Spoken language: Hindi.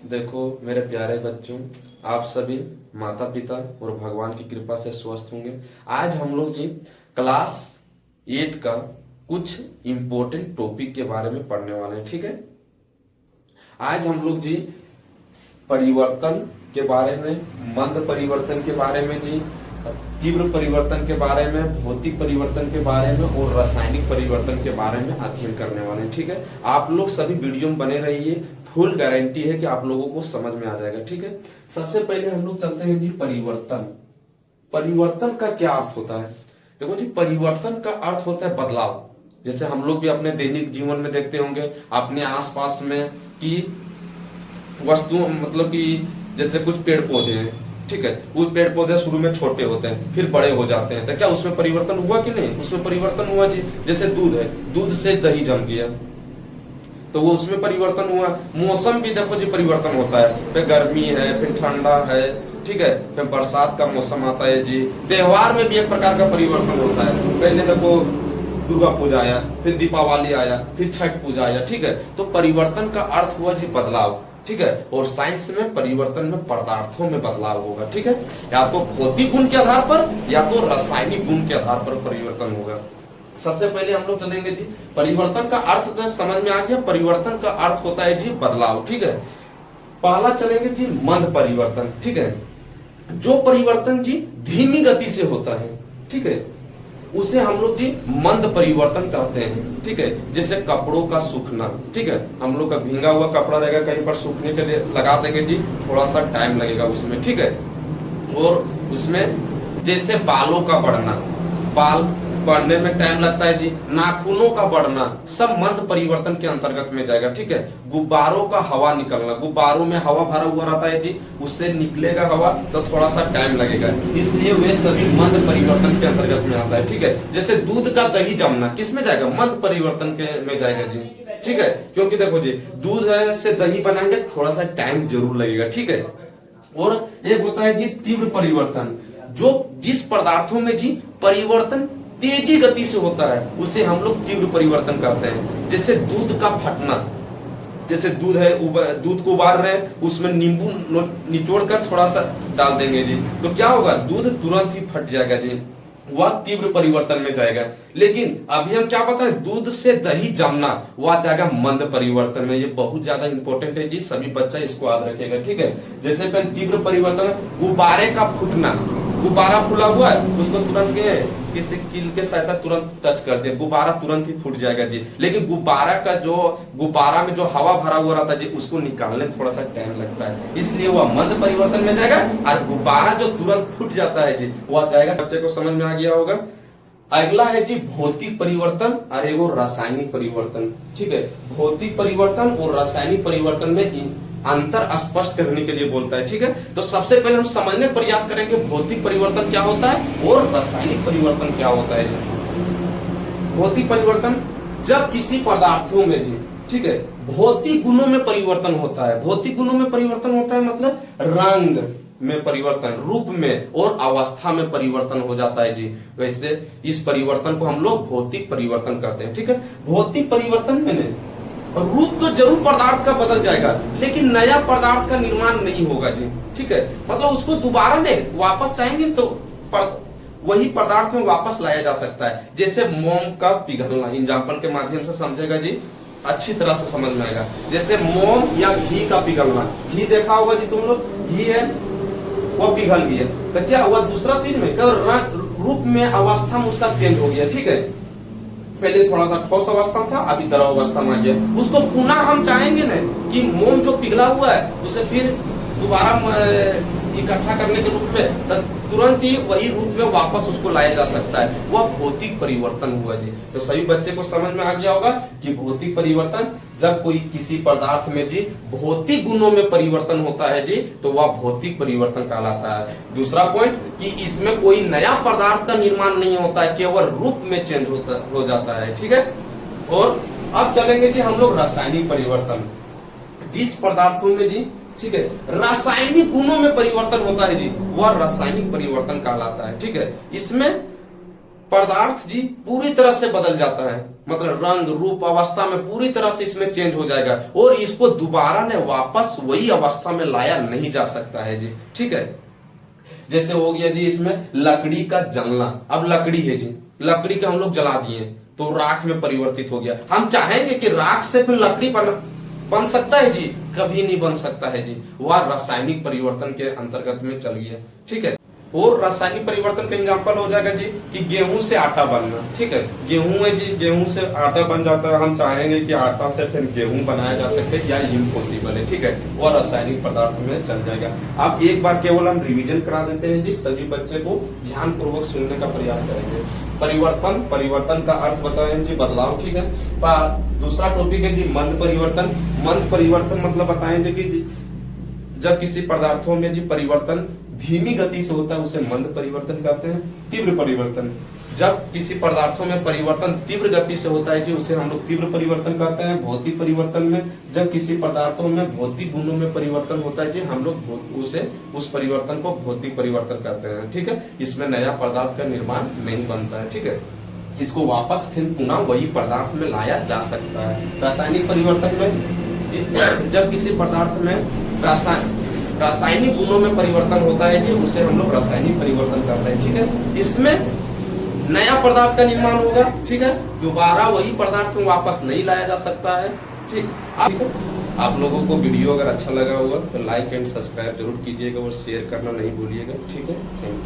देखो मेरे प्यारे बच्चों, आप सभी माता पिता और भगवान की कृपा से स्वस्थ होंगे। आज हम लोग जी क्लास 8 का कुछ इम्पोर्टेंट टॉपिक के बारे में पढ़ने वाले हैं। ठीक है, आज हम लोग जी परिवर्तन के बारे में, मंद परिवर्तन के बारे में जी, तीव्र परिवर्तन के बारे में, भौतिक परिवर्तन के बारे में और रासायनिक परिवर्तन के बारे में अध्ययन करने वाले हैं। ठीक है, आप लोग सभी वीडियो में बने रहिए, फुल गारंटी है कि आप लोगों को समझ में आ जाएगा। ठीक है, सबसे पहले हम लोग चलते हैं जी परिवर्तन। परिवर्तन का क्या अर्थ होता है? देखो जी, परिवर्तन का अर्थ होता है बदलाव। जैसे हम लोग भी अपने दैनिक जीवन में देखते होंगे अपने आसपास में कि वस्तु, मतलब कि जैसे कुछ पेड़ पौधे हैं, ठीक है, वो पेड़ पौधे शुरू में छोटे होते हैं, फिर बड़े हो जाते हैं, तो क्या उसमें परिवर्तन हुआ कि नहीं? उसमें परिवर्तन हुआ जी। जैसे दूध है, दूध से दही जम गया तो वो उसमें परिवर्तन हुआ। मौसम भी देखो जी परिवर्तन होता है, फिर गर्मी है, फिर ठंडा है, ठीक है, फिर बरसात का मौसम आता है जी। त्योहार में भी एक प्रकार का परिवर्तन होता है। पहले देखो दुर्गा पूजा आया, फिर दीपावली आया, फिर छठ पूजा आया। ठीक है, तो परिवर्तन का अर्थ हुआ जी बदलाव। ठीक है, और साइंस में परिवर्तन में पदार्थों में बदलाव होगा। ठीक है, या तो भौतिक गुण के आधार पर या तो रासायनिक गुण के आधार पर परिवर्तन होगा। सबसे पहले हम लोग चलेंगे जी परिवर्तन का अर्थ तो समझ में आ गया। परिवर्तन का अर्थ होता है जी बदलाव। ठीक है, पहला चलेंगे जी मंद परिवर्तन। ठीक है, जो परिवर्तन जी धीमी गति से होता है, ठीक है, उसे हम लोग जी मंद परिवर्तन कहते हैं। ठीक है, जैसे कपड़ों का सूखना। ठीक है, हम लोग का भींगा हुआ कपड़ा रहेगा, कहीं पर सूखने के लिए लगा देंगे जी, थोड़ा सा टाइम लगेगा उसमें। ठीक है, और उसमें जैसे बालों का बढ़ना, बाल बढ़ने में टाइम लगता है जी, नाखूनों का बढ़ना, सब मंद परिवर्तन के अंतर्गत में जाएगा। ठीक है, गुब्बारों का हवा निकलना, गुब्बारों में हवा भरा हुआ रहता है जी, उससे निकलेगा हवा तो थोड़ा सा टाइम लगेगा, इसलिए वे सभी मंद परिवर्तन के अंतर्गत में आता है। ठीक है, जैसे दूध का दही जमना किस में जाएगा? मंद परिवर्तन के में जाएगा जी। ठीक है, क्योंकि देखो जी दूध से दही बनाएंगे थोड़ा सा टाइम जरूर लगेगा। ठीक है, और एक होता है जी तीव्र परिवर्तन, जो जिस पदार्थों में जी परिवर्तन तेजी गति से होता है उसे हम लोग तीव्र परिवर्तन कहते हैं। जैसे दूध का फटना, जैसे दूध है, दूध को उबाल रहे हैं, उसमें नींबू निचोड़ कर थोड़ा सा डाल देंगे जी, तो क्या होगा? दूध तुरंत ही फट जाएगा जी, वह तीव्र परिवर्तन में जाएगा। लेकिन अभी हम क्या बताएं, दूध से दही जमना वह जाएगा मंद परिवर्तन में। ये बहुत ज्यादा इंपॉर्टेंट है जी, सभी बच्चा इसको याद रखेगा। ठीक है, जैसे तीव्र परिवर्तन, गुब्बारे का फूटना, गुब्बारा फूला हुआ है, उसको तुरंत किसी कील के सहायता तुरंत टच कर दे, गुब्बारा तुरंत ही फूट जाएगा जी। लेकिन गुब्बारा में जो हवा भरा हुआ रहता है जी, उसको निकालने में थोड़ा सा टाइम लगता है, इसलिए वह मंद परिवर्तन में जाएगा। और गुब्बारा जो तुरंत फूट जाता है जी, वह जाएगा। बच्चे को समझ में आ गया होगा। अगला है जी भौतिक परिवर्तन और एगो रासायनिक परिवर्तन। ठीक है, भौतिक परिवर्तन और रासायनिक परिवर्तन में अंतर स्पष्ट करने के लिए बोलता है। ठीक है, तो सबसे पहले हम समझने प्रयास करेंगे भौतिक परिवर्तन क्या होता है और रासायनिक परिवर्तन क्या होता है। भौतिक परिवर्तन जब किसी पदार्थों में जी, ठीक है, भौतिक गुणों में परिवर्तन होता है। भौतिक गुणों में परिवर्तन होता है मतलब रंग में परिवर्तन, रूप में और अवस्था में परिवर्तन हो जाता है जी। वैसे इस परिवर्तन को हम लोग भौतिक परिवर्तन कहते हैं। ठीक है, भौतिक परिवर्तन में रूप तो जरूर पदार्थ का बदल जाएगा, लेकिन नया पदार्थ का निर्माण नहीं होगा जी। ठीक है, मतलब उसको दोबारा नहीं, वापस चाहेंगे तो वही पदार्थ में वापस लाया जा सकता है। जैसे मोम का पिघलना, एग्जाम्पल के माध्यम से समझेगा जी, अच्छी तरह से समझ में आएगा। जैसे मोम या घी का पिघलना, घी देखा होगा जी तुम लोग, घी है वो पिघल गया तो क्या हुआ? दूसरा चीज में रूप में, अवस्था में उसका चेंज हो गया। ठीक है, पहले थोड़ा सा ठोस अवस्था था, अभी तरह अवस्था में आ गया। उसको पुनः हम चाहेंगे ना कि मोम जो पिघला हुआ है उसे फिर दोबारा इकट्ठा करने के रूप में, तुरंत ही वही रूप में वापस उसको लाया जा सकता है, वह भौतिक परिवर्तन हुआ जी। तो सभी बच्चे को समझ में आ गया होगा कि भौतिक परिवर्तन जब कोई किसी पदार्थ में जी भौतिक गुणों में परिवर्तन होता है जी, तो वह भौतिक परिवर्तन कहलाता है। दूसरा पॉइंट कि इसमें कोई नया पदार्थ का निर्माण नहीं होता है, केवल रूप में चेंज हो जाता है। ठीक है, और अब चलेंगे जी हम लोग रासायनिक परिवर्तन। जिस पदार्थों में जी, ठीक है, रासायनिक गुणों में परिवर्तन होता है जी, वह रासायनिक परिवर्तन कहलाता है। ठीक है, इसमें पदार्थ जी पूरी तरह से बदल जाता है, मतलब रंग रूप अवस्था में पूरी तरह से इसमें चेंज हो जाएगा और इसको दोबारा ने वापस वही अवस्था में लाया नहीं जा सकता है जी। ठीक है, जैसे हो गया जी इसमें लकड़ी का जलना। अब लकड़ी है जी, लकड़ी का हम लोग जला दिए तो राख में परिवर्तित हो गया। हम चाहेंगे कि राख से फिर लकड़ी बन सकता है जी? कभी नहीं बन सकता है जी, वह रासायनिक परिवर्तन के अंतर्गत में चल गया। ठीक है, और रासायनिक परिवर्तन का एग्जाम्पल हो जाएगा जी कि गेहूं से आटा बनना। ठीक है, गेहूं है जी, गेहूं से आटा बन जाता है। हम चाहेंगे कि आटा से फिर गेहूं बनाया जा सके, या इम्पॉसिबल है। ठीक है, वह रासायनिक पदार्थ में चल जाएगा। अब एक बार केवल हम रिवीजन करा देते हैं जी, सभी बच्चे को ध्यान पूर्वक सुनने का प्रयास करेंगे। परिवर्तन, परिवर्तन का अर्थ बताएं जी बदलाव। ठीक है, दूसरा टॉपिक है जी मंद परिवर्तन। मंद परिवर्तन मतलब बताएंगे कि जब किसी पदार्थों में जी परिवर्तन धीमी गति से होता है उसे मंद परिवर्तन कहते हैं। तीव्र परिवर्तन, जब किसी पदार्थों में परिवर्तन तीव्र गति से होता है जी उसे हम लोग तीव्र परिवर्तन कहते हैं। भौतिक परिवर्तन में जब किसी पदार्थों में भौतिक गुणों में परिवर्तन होता है जी हम लोग उसे उस परिवर्तन को भौतिक परिवर्तन कहते हैं। ठीक है, इसमें नया पदार्थ का निर्माण नहीं बनता है। ठीक है, इसको वापस फिर पुनः वही पदार्थ में लाया जा सकता है। रासायनिक परिवर्तन में जब किसी पदार्थ में रासायनिक गुणों में परिवर्तन होता है जी उसे हम लोग रासायनिक परिवर्तन कहते हैं। ठीक है, इसमें नया पदार्थ का निर्माण होगा। ठीक है, दोबारा वही पदार्थ में वापस नहीं लाया जा सकता है। ठीक है, आप लोगों को वीडियो अगर अच्छा लगा होगा तो लाइक एंड सब्सक्राइब जरूर कीजिएगा और शेयर करना नहीं भूलिएगा। ठीक है, थैंक यू।